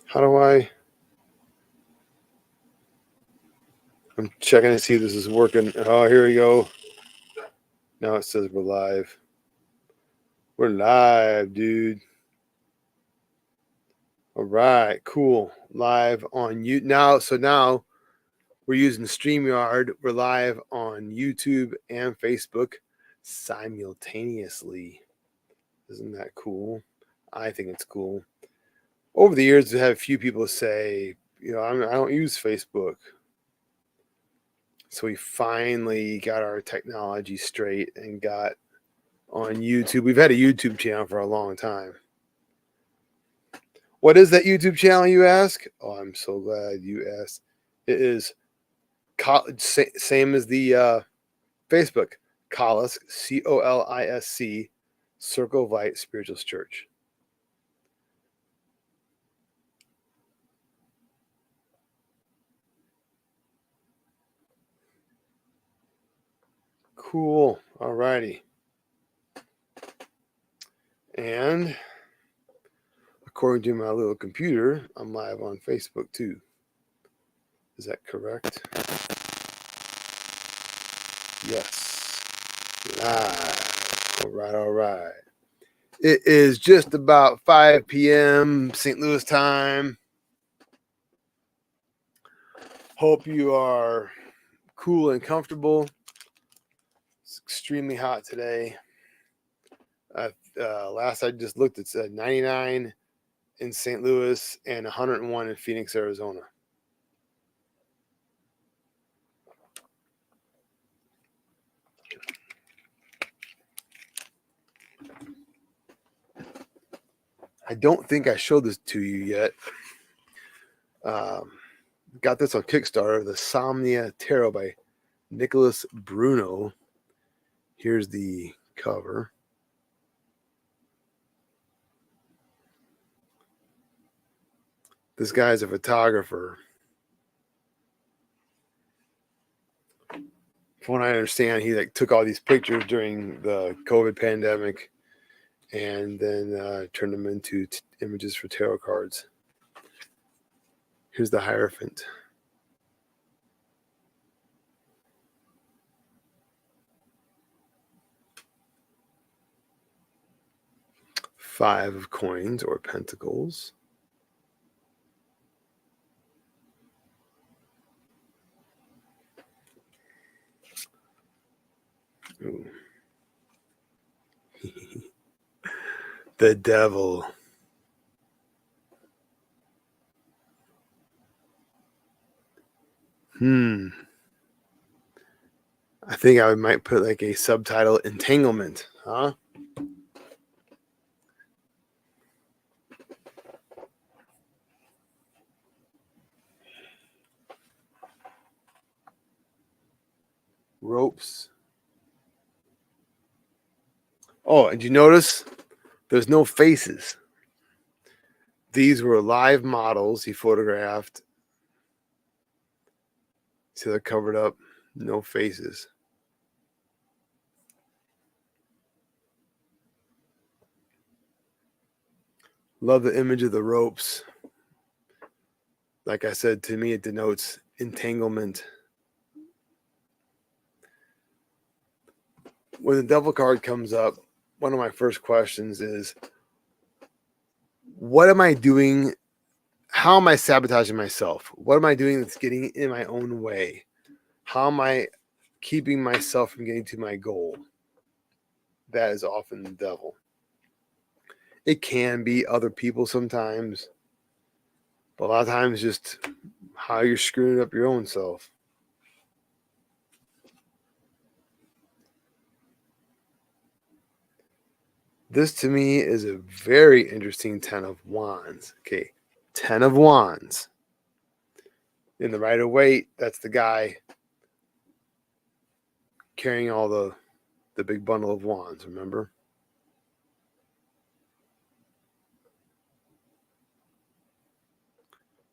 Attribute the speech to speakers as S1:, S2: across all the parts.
S1: How do I? I'm checking to see if this is working. Oh, here we go. Now it says we're live. We're live, dude. All right, cool. Live on you now. So now we're using StreamYard. We're live on YouTube and Facebook simultaneously. Isn't that cool? I think it's cool. Over the years, I've had a few people say, I don't use Facebook. So we finally got our technology straight and got on YouTube. We've had a YouTube channel for a long time. What is that YouTube channel, you ask? Oh, I'm so glad you asked. It is same as the Facebook, Colisc, Colisc, Circle of Light Spirituals Church. Cool. All righty. And according to my little computer, I'm live on Facebook too. Is that correct? Yes. Live. All right. It is just about 5 p.m. St. Louis time. Hope you are cool and comfortable. It's extremely hot today. Last I just looked, it said 99 in St. Louis and 101 in Phoenix, Arizona. I don't think I showed this to you yet. Got this on Kickstarter, the Somnia Tarot by Nicolas Bruno. Here's the cover. This guy's a photographer. From what I understand, he took all these pictures during the COVID pandemic and then turned them into images for tarot cards. Here's the Hierophant. Five of Coins or Pentacles. Ooh. The Devil. I think I might put like a subtitle, Entanglement, huh? Ropes. Oh, and you notice there's no faces. These were live models he photographed. See, they're covered up, no faces. Love the image of the ropes. Like I said, to me, it denotes entanglement. When the Devil card comes up, one of my first questions is, what am I doing? How am I sabotaging myself? What am I doing that's getting in my own way? How am I keeping myself from getting to my goal? That is often the devil. It can be other people sometimes, but a lot of times just how you're screwing up your own self. This to me is a very interesting 10 of Wands. Okay, 10 of Wands. In the Rider-Waite, that's the guy carrying all the big bundle of wands, remember?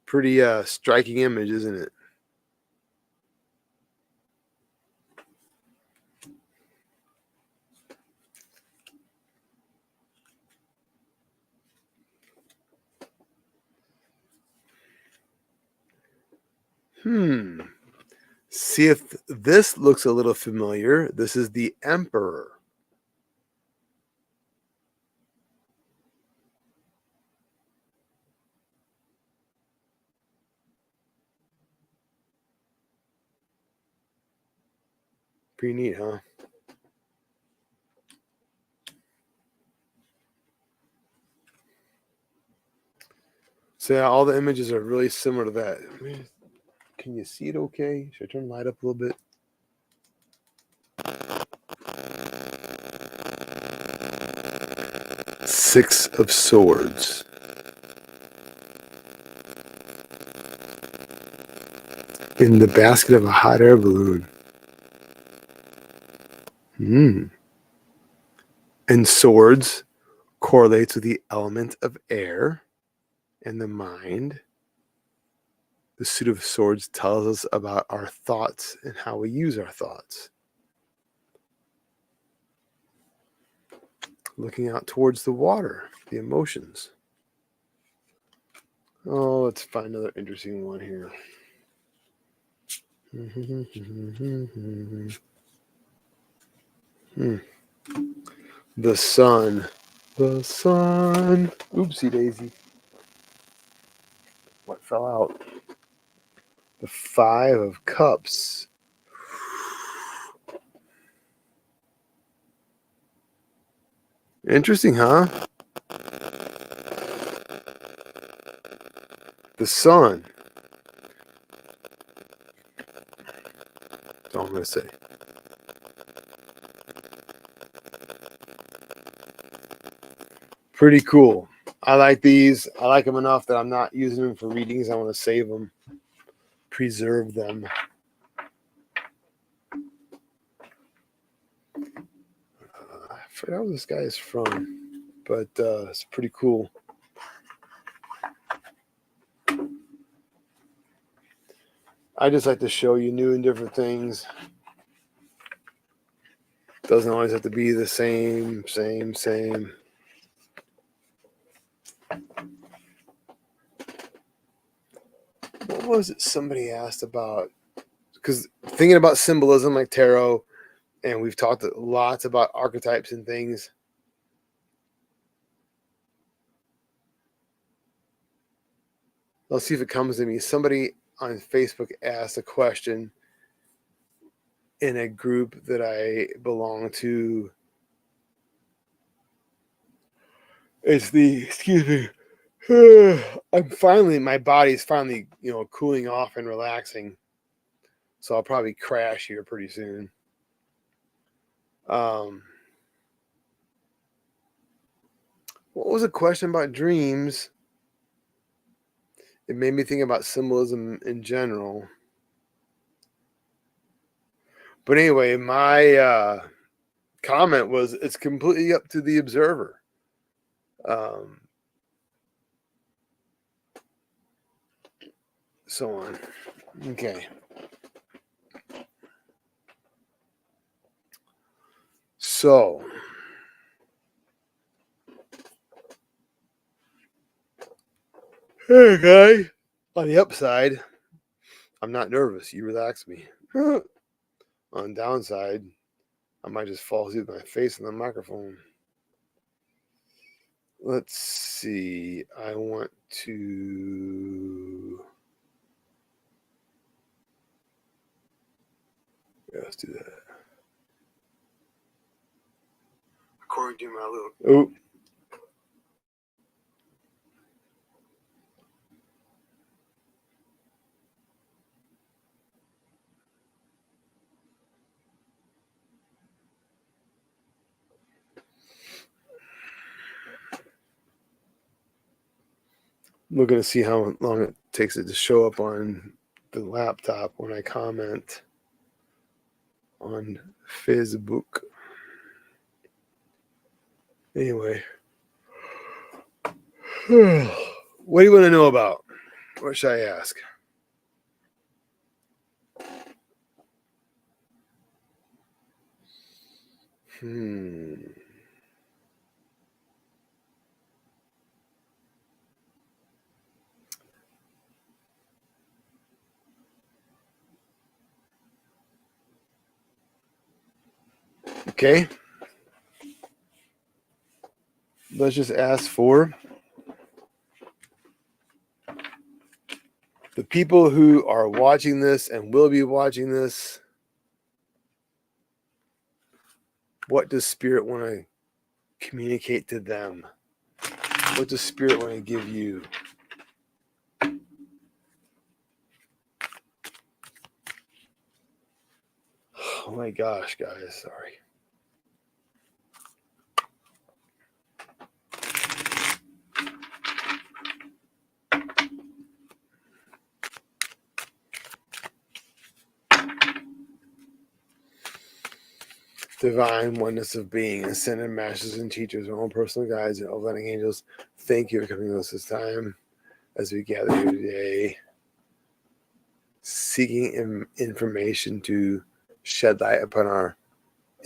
S1: Pretty striking image, isn't it? See if this looks a little familiar. This is the Emperor. Pretty neat, huh? So yeah, all the images are really similar to that. Can you see it okay? Should I turn the light up a little bit? Six of Swords. In the basket of a hot air balloon. And swords correlates with the element of air and the mind. The suit of swords tells us about our thoughts and how we use our thoughts. Looking out towards the water, the emotions. Oh, let's find another interesting one here. The sun. The sun. Oopsie daisy. What fell out? The Five of Cups. Interesting, huh? The sun. That's all I'm going to say. Pretty cool. I like these. I like them enough that I'm not using them for readings. I want to save them, preserve them. I forgot where this guy is from, but it's pretty cool. I just like to show you new and different things. Doesn't always have to be the same. What was it somebody asked about? Because thinking about symbolism like tarot, and we've talked lots about archetypes and things. Let's see if it comes to me. Somebody on Facebook asked a question in a group that I belong to. It's the, excuse me, my body's finally, cooling off and relaxing. So I'll probably crash here pretty soon. What was a question about dreams? It made me think about symbolism in general. But anyway, my comment was it's completely up to the observer. So on. Okay. So, hey, guy. On the upside, I'm not nervous. You relax me. On the downside, I might just fall asleep with my face on the microphone. Let's see. I want to. Yeah, let's do that. According to my little. Oh. Looking to see how long it takes it to show up on the laptop when I comment on Facebook. Anyway, what do you want to know about? What should I ask? Okay. Let's just ask for the people who are watching this and will be watching this. What does Spirit want to communicate to them? What does Spirit want to give you? Oh my gosh, guys, sorry. Divine oneness of being, ascended masters and teachers, our own personal guides and overlanding angels, thank you for coming with us this time as we gather here today, seeking information to shed light upon our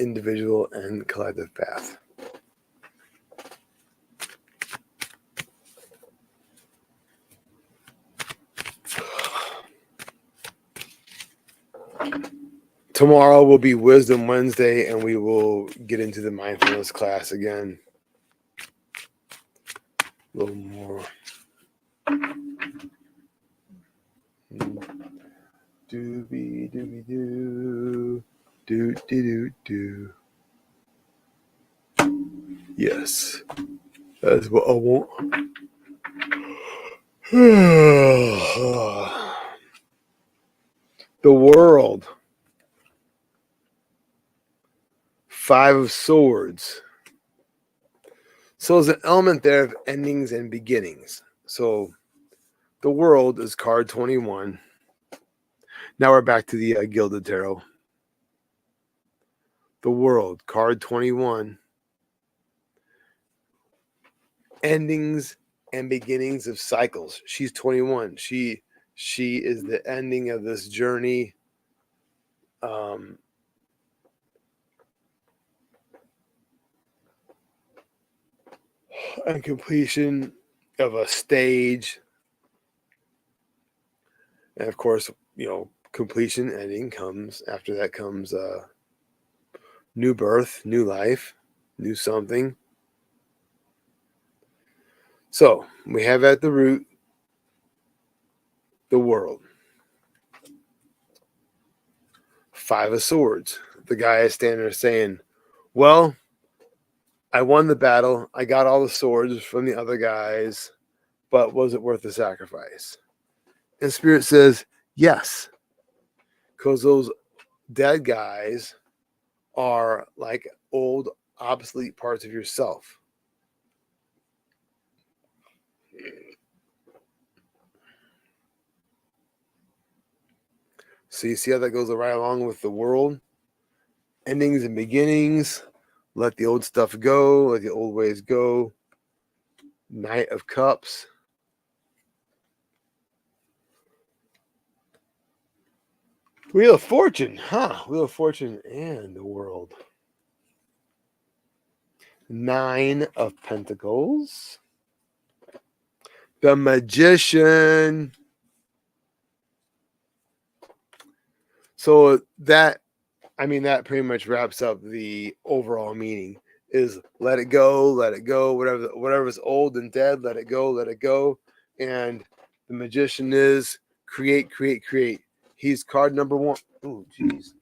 S1: individual and collective path. Tomorrow will be Wisdom Wednesday, and we will get into the mindfulness class again. A little more. Doobie doobie doo. Do do do do. Yes, that's what I want. The world. 5 of Swords. So there's an element there of endings and beginnings. So the world is card 21. Now we're back to the Gilded Tarot. The world, card 21. Endings and beginnings of cycles. She's 21. She is the ending of this journey. And completion of a stage. And of course, completion, ending comes. After that comes new birth, new life, new something. So we have at the root the world. 5 of Swords. The guy is standing there saying, well, I won the battle. I got all the swords from the other guys, but was it worth the sacrifice? And Spirit says, yes, because those dead guys are like old, obsolete parts of yourself. So you see how that goes right along with the world? Endings and beginnings. Let the old stuff go. Let the old ways go. Knight of Cups. Wheel of Fortune. Wheel of Fortune and the world. 9 of Pentacles. The Magician. So that pretty much wraps up the overall meaning. Is let it go, whatever's old and dead, let it go. And the Magician is create. He's card number 1. Oh, jeez.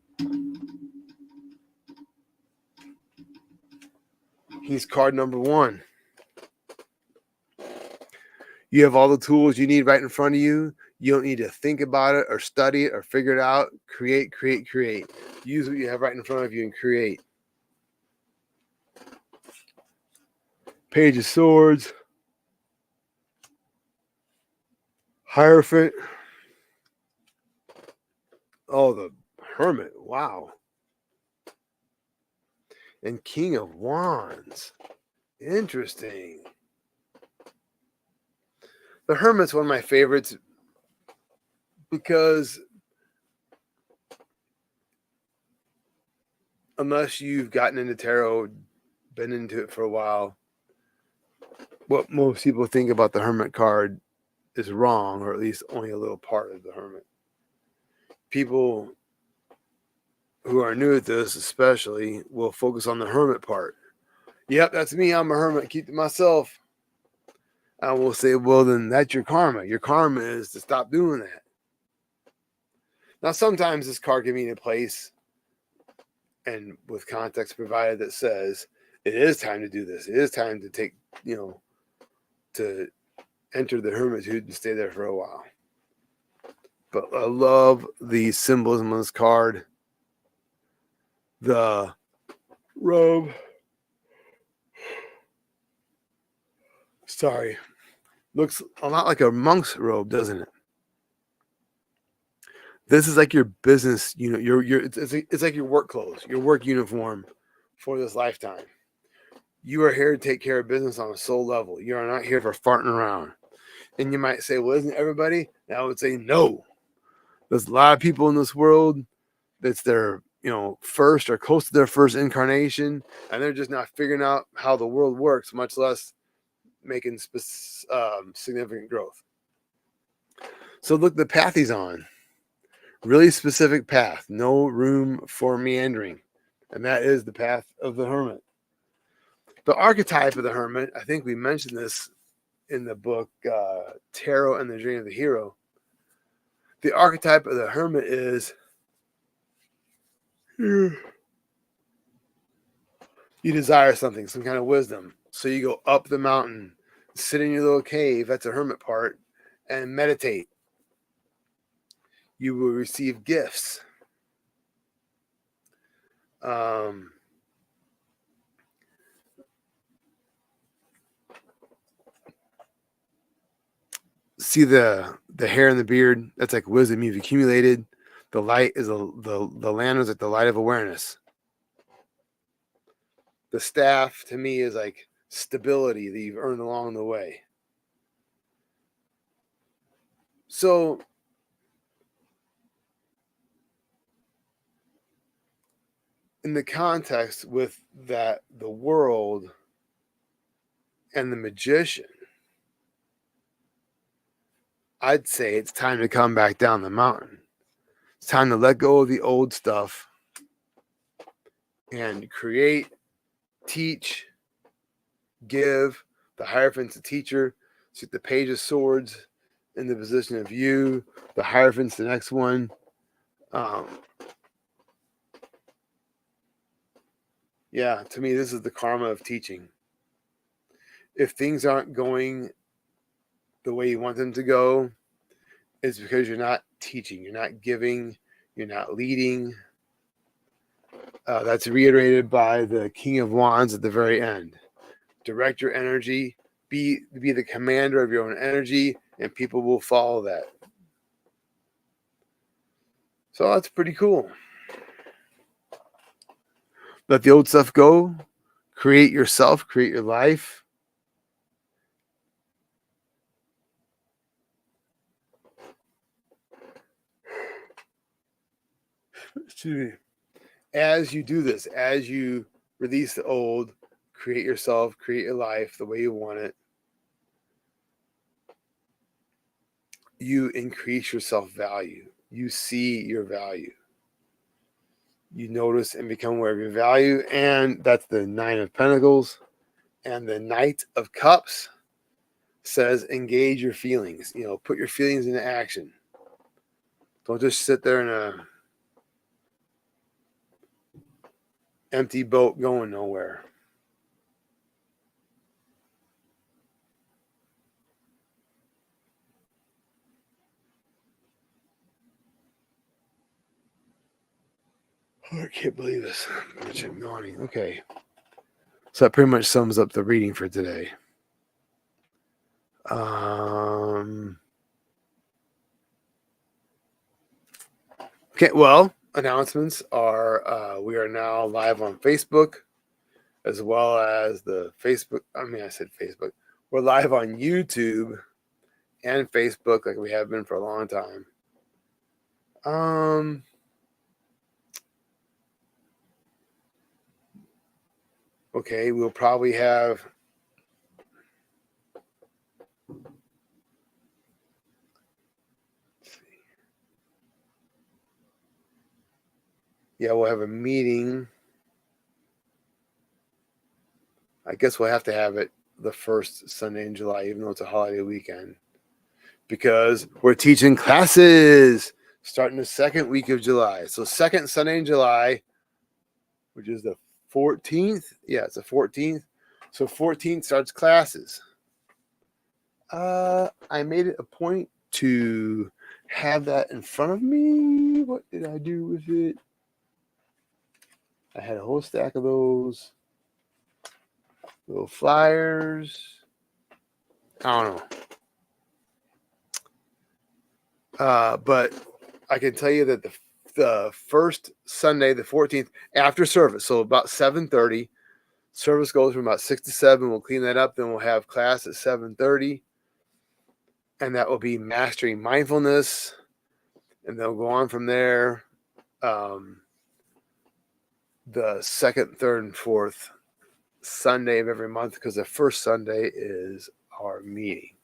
S1: He's card number 1. You have all the tools you need right in front of you. You don't need to think about it or study it or figure it out. Create. Use what you have right in front of you and create. Page of Swords. Hierophant. Oh, the Hermit. Wow. And King of Wands. Interesting. The Hermit's one of my favorites because unless you've gotten into tarot, been into it for a while, what most people think about the Hermit card is wrong, or at least only a little part of the Hermit. People who are new at this especially will focus on the hermit part. Yep, that's me. I'm a hermit. Keep to myself. I will say, well, then that's your karma. Your karma is to stop doing that. Now, sometimes this card can be in a place and with context provided that says it is time to do this. It is time to take, to enter the hermitude and stay there for a while. But I love the symbolism of this card. The robe. Sorry. Looks a lot like a monk's robe, doesn't it? This is like your business, it's like your work clothes, your work uniform for this lifetime. You are here to take care of business on a soul level. You are not here for farting around. And you might say, well, isn't everybody? And I would say, no. There's a lot of people in this world that's their, first or close to their first incarnation, and they're just not figuring out how the world works, much less making significant growth. So look, the path he's on. Really specific path, no room for meandering. And that is the path of the hermit. The archetype of the hermit, I think we mentioned this in the book Tarot and the Journey of the Hero. The archetype of the hermit is you desire something, some kind of wisdom. So you go up the mountain, sit in your little cave, that's a hermit part, and meditate. You will receive gifts. See the hair and the beard, that's like wisdom you've accumulated. The light is the lantern is like the light of awareness. The staff to me is like stability that you've earned along the way. So in the context with that, the world and the magician, I'd say it's time to come back down the mountain. It's time to let go of the old stuff and create, teach, give. The Hierophant's the teacher. See the Page of Swords in the position of you. The Hierophant's the next one. Yeah, to me, this is the karma of teaching. If things aren't going the way you want them to go, it's because you're not teaching, you're not giving, you're not leading. That's reiterated by the King of Wands at the very end. Direct your energy, be the commander of your own energy, and people will follow that. So that's pretty cool. Let the old stuff go. Create yourself, create your life. Excuse me. As you do this, as you release the old, create yourself, create your life the way you want it, you increase your self-value. You see your value. You notice and become aware of your value. And that's the Nine of Pentacles. And the Knight of Cups says engage your feelings. Put your feelings into action. Don't just sit there in a empty boat going nowhere. Oh, I can't believe this. I'm yawning. Okay. So that pretty much sums up the reading for today. Okay, well, announcements are we are now live on Facebook as well as the Facebook. I said Facebook. We're live on YouTube and Facebook like we have been for a long time. Okay, we'll probably have Yeah, we'll have a meeting. I guess we'll have to have it the first Sunday in July, even though it's a holiday weekend, because we're teaching classes starting the second week of July. So second Sunday in July, which is the 14th. Yeah, it's the 14th. So 14th starts classes. I made it a point to have that in front of me. What did I do with it? I had a whole stack of those little flyers. I don't know. But I can tell you that the first Sunday, the 14th, after service, so about 7:30, service goes from about 6 to 7. We'll clean that up. Then we'll have class at 7:30. And that will be mastering mindfulness. And they'll go on from there. The second, third, and fourth Sunday of every month, because the first Sunday is our meeting.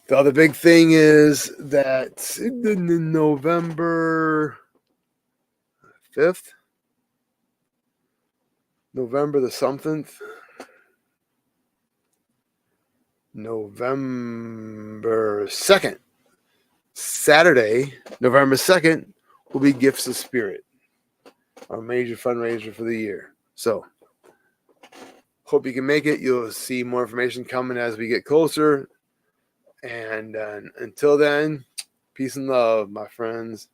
S1: The other big thing is that November 5th, November the something, November 2nd, Saturday, November 2nd, will be Gifts of Spirit, our major fundraiser for the year. So, hope you can make it. You'll see more information coming as we get closer. And until then, peace and love, my friends.